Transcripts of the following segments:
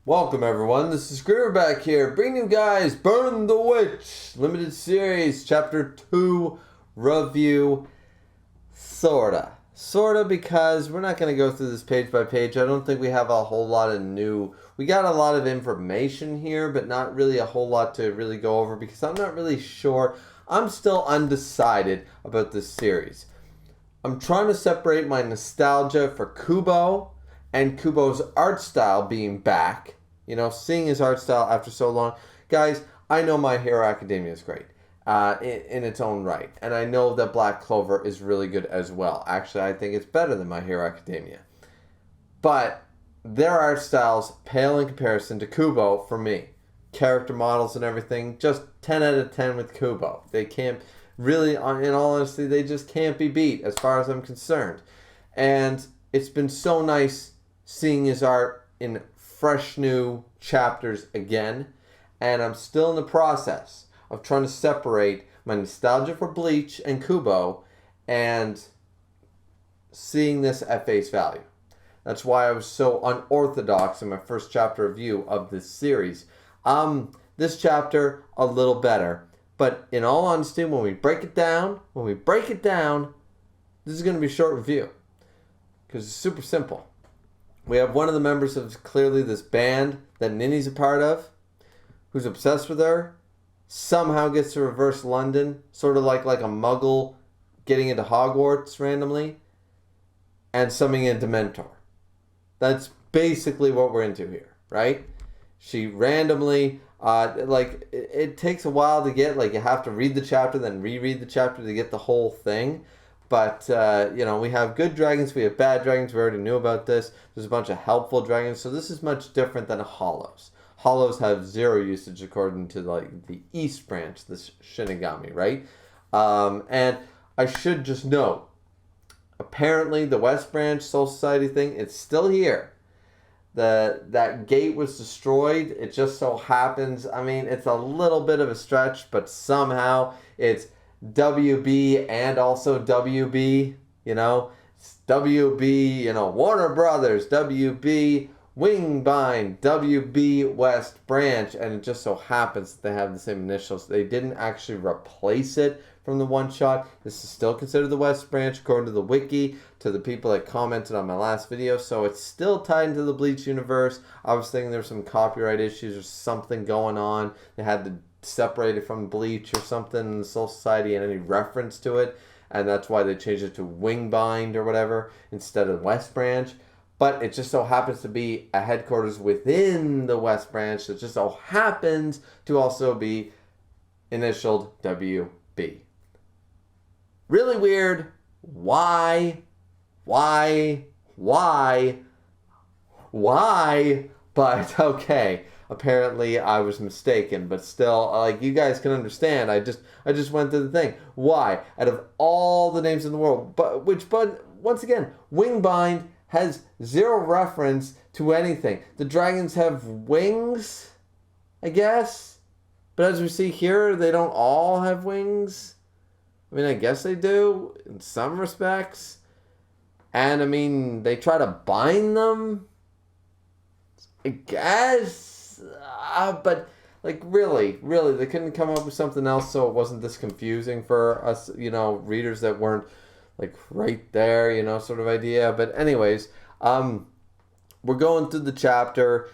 Welcome everyone, this is Griever back here, bringing you guys Burn the Witch, limited series, chapter 2, review, sorta, because we're not going to go through this page by page. I don't think we have a whole lot of we got a lot of information here, but not really a whole lot to really go over, because I'm not really sure, I'm still undecided about this series. I'm trying to separate my nostalgia for Kubo, and Kubo's art style being back. You know, seeing his art style after so long. Guys, I know My Hero Academia is great in its own right. And I know that Black Clover is really good as well. Actually, I think it's better than My Hero Academia. But their art styles pale in comparison to Kubo for me. Character models and everything, just 10 out of 10 with Kubo. They can't really, in all honesty, they just can't be beat as far as I'm concerned. And it's been so nice seeing his art in fresh new chapters again, and I'm still in the process of trying to separate my nostalgia for Bleach and Kubo and seeing this at face value. That's why I was so unorthodox in my first chapter review of this series. This chapter a little better, but in all honesty, when we break it down, this is going to be a short review because it's super simple. We have one of the members of clearly this band that Nini's a part of, who's obsessed with her, somehow gets to reverse London, sort of like a muggle getting into Hogwarts randomly, and summoning a Dementor. That's basically what we're into here, right? She randomly, it takes a while to get, you have to read the chapter, then reread the chapter to get the whole thing. But, we have good dragons, we have bad dragons, we already knew about this. There's a bunch of helpful dragons, so this is much different than Hollows. Hollows have zero usage according to, the East branch, this Shinigami, right? And I should just note, apparently the West branch Soul Society thing, it's still here. That gate was destroyed, it just so happens, it's a little bit of a stretch, but somehow it's WB and also WB, WB, Warner Brothers, WB, Wingbind, WB West Branch, and it just so happens that they have the same initials. They didn't actually replace it from the one shot. This is still considered the West Branch according to the wiki, to the people that commented on my last video, so it's still tied into the Bleach universe. I was thinking there's some copyright issues or something going on. They had to separated from Bleach or something in the Soul Society and any reference to it, and that's why they changed it to Wingbind or whatever instead of West Branch. But it just so happens to be a headquarters within the West Branch that just so happens to also be initialed WB. Really weird. Why? But okay. Apparently I was mistaken, but still, you guys can understand. I just went through the thing. Why? Out of all the names in the world, but once again, Wingbind has zero reference to anything. The dragons have wings, I guess, but as we see here, they don't all have wings. I guess they do in some respects, and they try to bind them, I guess. But really, they couldn't come up with something else so it wasn't this confusing for us, readers that weren't right there, sort of idea. But anyways, we're going through the chapter.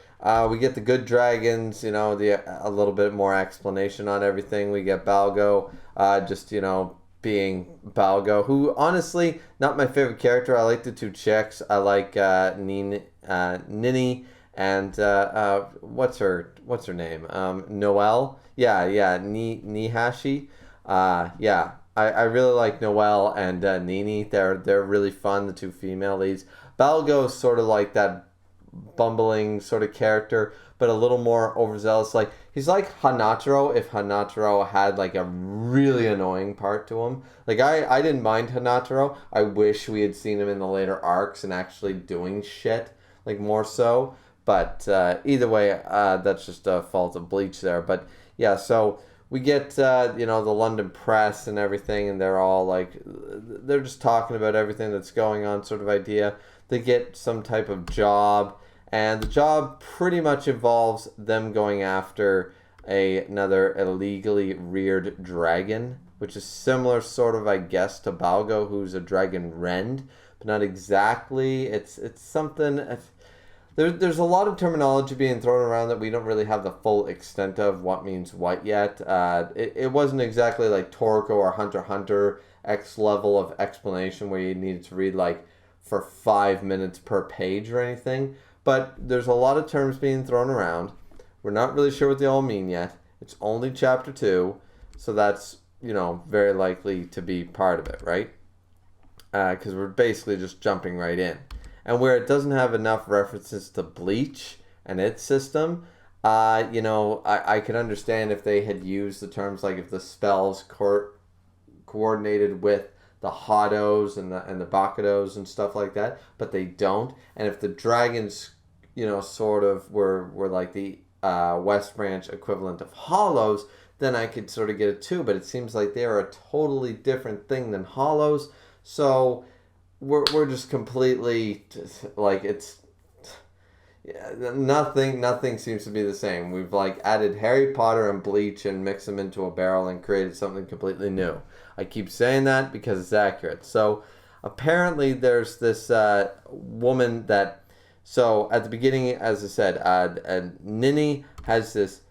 We get the good dragons, a little bit more explanation on everything. We get Balgo, being Balgo, who honestly not my favorite character. I like the two chicks. I like Nini and what's her name? Noelle. Yeah, Nihashi. I really like Noelle and Nini. They're really fun, the two female leads. Balgo's sort of like that bumbling sort of character, but a little more overzealous. He's like Hanataro if Hanataro had a really annoying part to him. I didn't mind Hanataro. I wish we had seen him in the later arcs and actually doing shit, more so. But either way, that's just a fault of Bleach there. But yeah, so we get, the London press and everything, and they're all they're just talking about everything that's going on, sort of idea. They get some type of job, And the job pretty much involves them going after another illegally reared dragon, which is similar sort of, I guess, to Balgo, who's a dragon rend, but not exactly. It's something... There's a lot of terminology being thrown around that we don't really have the full extent of what means what yet. It wasn't exactly like Toriko or Hunter x Hunter X level of explanation where you needed to read like for 5 minutes per page or anything. But there's a lot of terms being thrown around. We're not really sure what they all mean yet. It's only chapter 2, so that's, very likely to be part of it, right? Because we're basically just jumping right in. And where it doesn't have enough references to Bleach and its system, I could understand if they had used the terms like if the spells coordinated with the Hados and the Bakudos and stuff like that, but they don't. And if the dragons, sort of were like the West Branch equivalent of Hollows, then I could sort of get it too. But it seems like they are a totally different thing than Hollows. So we're just completely like nothing seems to be the same. We've like added Harry Potter and Bleach and mixed them into a barrel and created something completely new. I keep saying that because it's accurate. So apparently there's this woman that, so at the beginning, as I said, Nini has this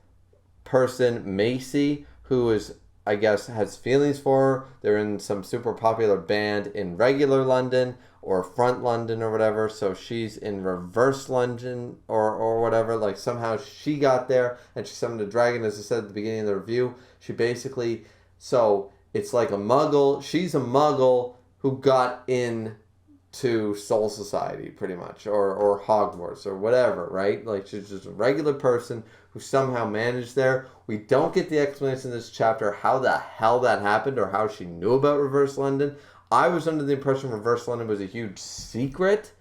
person, Macy, who is, I guess, has feelings for her. They're in some super popular band in regular London or front London or whatever. So she's in reverse London or whatever. Like somehow she got there and she summoned a dragon, as I said at the beginning of the review. She basically, so it's like a muggle. She's a muggle who got in to Soul Society pretty much, or Hogwarts or whatever, right? Like she's just a regular person who somehow managed there. We don't get the explanation in this chapter how the hell that happened or how she knew about Reverse London. I was under the impression Reverse London was a huge secret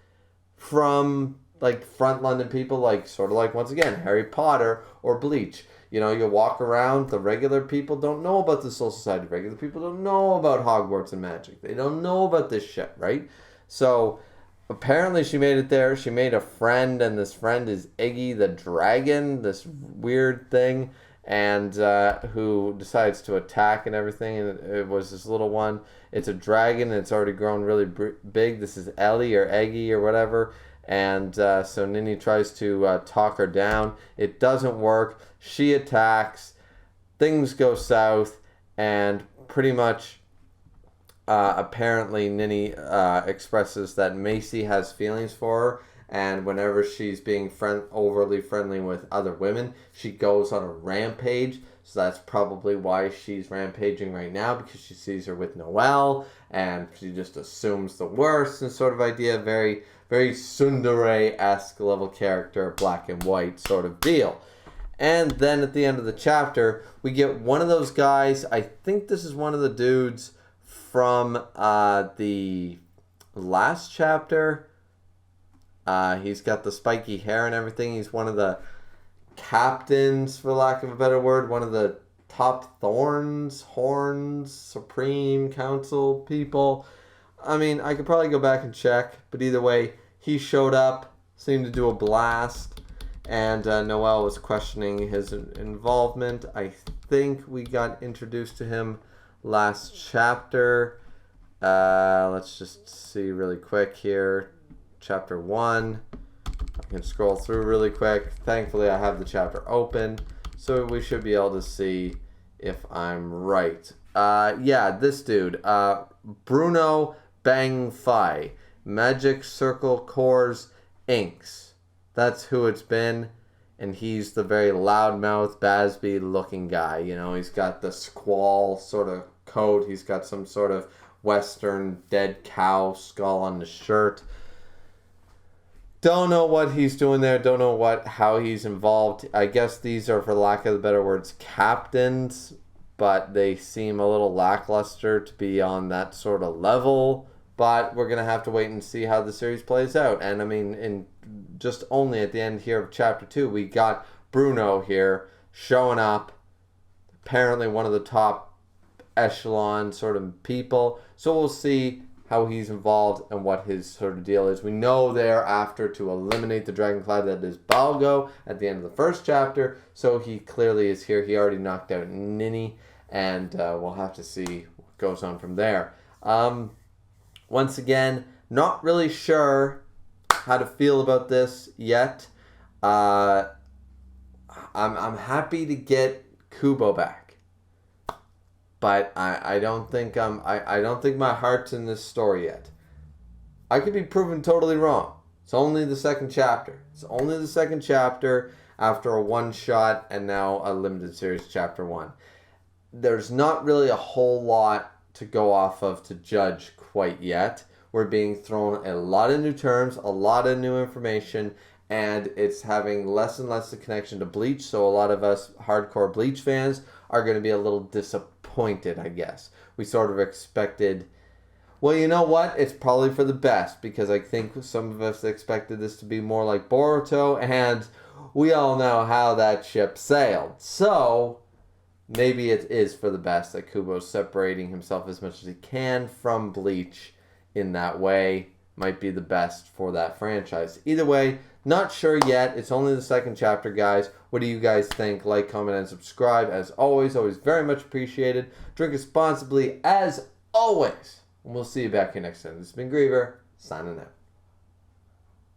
from like front London people, like sort of like, once again, Harry Potter or Bleach. You walk around, the regular people don't know about the Soul Society. Regular people don't know about Hogwarts and magic. They don't know about this shit, right? So apparently she made it there. She made a friend, and this friend is Iggy the Dragon, this weird thing, and who decides to attack and everything. And it was this little one. It's a dragon, and it's already grown really big. This is Ellie or Eggy or whatever. And so Nini tries to talk her down. It doesn't work. She attacks. Things go south, and pretty much... apparently Nini expresses that Macy has feelings for her, and whenever she's being overly friendly with other women, she goes on a rampage. So that's probably why she's rampaging right now, because she sees her with Noelle, and she just assumes the worst and sort of idea. Very, very tsundere-esque level character, black and white sort of deal. And then at the end of the chapter, we get one of those guys. I think this is one of the dudes from the last chapter. He's got the spiky hair and everything. He's one of the captains, for lack of a better word, one of the top horns, Supreme Council people. I mean, I could probably go back and check, but either way, he showed up, seemed to do a blast, and Noelle was questioning his involvement. I think we got introduced to him last chapter. Let's just see really quick here. Chapter 1. I can scroll through really quick. Thankfully, I have the chapter open, so we should be able to see if I'm right. Yeah, this dude, Bruno Bang Fai, Magic Circle Cores Inks. That's who it's been. And he's the very loudmouth Basby looking guy. He's got the squall sort of coat. He's got some sort of Western dead cow skull on the shirt. Don't know what he's doing there. Don't know how he's involved. I guess these are, for lack of the better words, captains, but they seem a little lackluster to be on that sort of level. But we're going to have to wait and see how the series plays out. And I mean, just only at the end here of chapter 2, we got Bruno here showing up. Apparently one of the top echelon sort of people. So we'll see how he's involved and what his sort of deal is. We know they're after to eliminate the dragon cloud that is Balgo at the end of the first chapter, so he clearly is here. He already knocked out Nini, and we'll have to see what goes on from there. Once again, not really sure how to feel about this yet. I'm happy to get Kubo back, but I don't think I don't think my heart's in this story yet. I could be proven totally wrong. It's only the second chapter. It's only the second chapter after a one shot and now a limited series chapter 1. There's not really a whole lot to go off of to judge quite yet. We're being thrown a lot of new terms, a lot of new information, and it's having less and less a connection to Bleach, so a lot of us hardcore Bleach fans are going to be a little disappointed, I guess. We sort of expected, well, you know what? It's probably for the best, because I think some of us expected this to be more like Boruto, and we all know how that ship sailed. So maybe it is for the best that Kubo's separating himself as much as he can from Bleach in that way. Might be the best for that franchise. Either way, not sure yet. It's only the second chapter, guys. What do you guys think? Like, comment, and subscribe. As always very much appreciated. Drink responsibly, as always. And we'll see you back here next time. This has been Griever, signing out.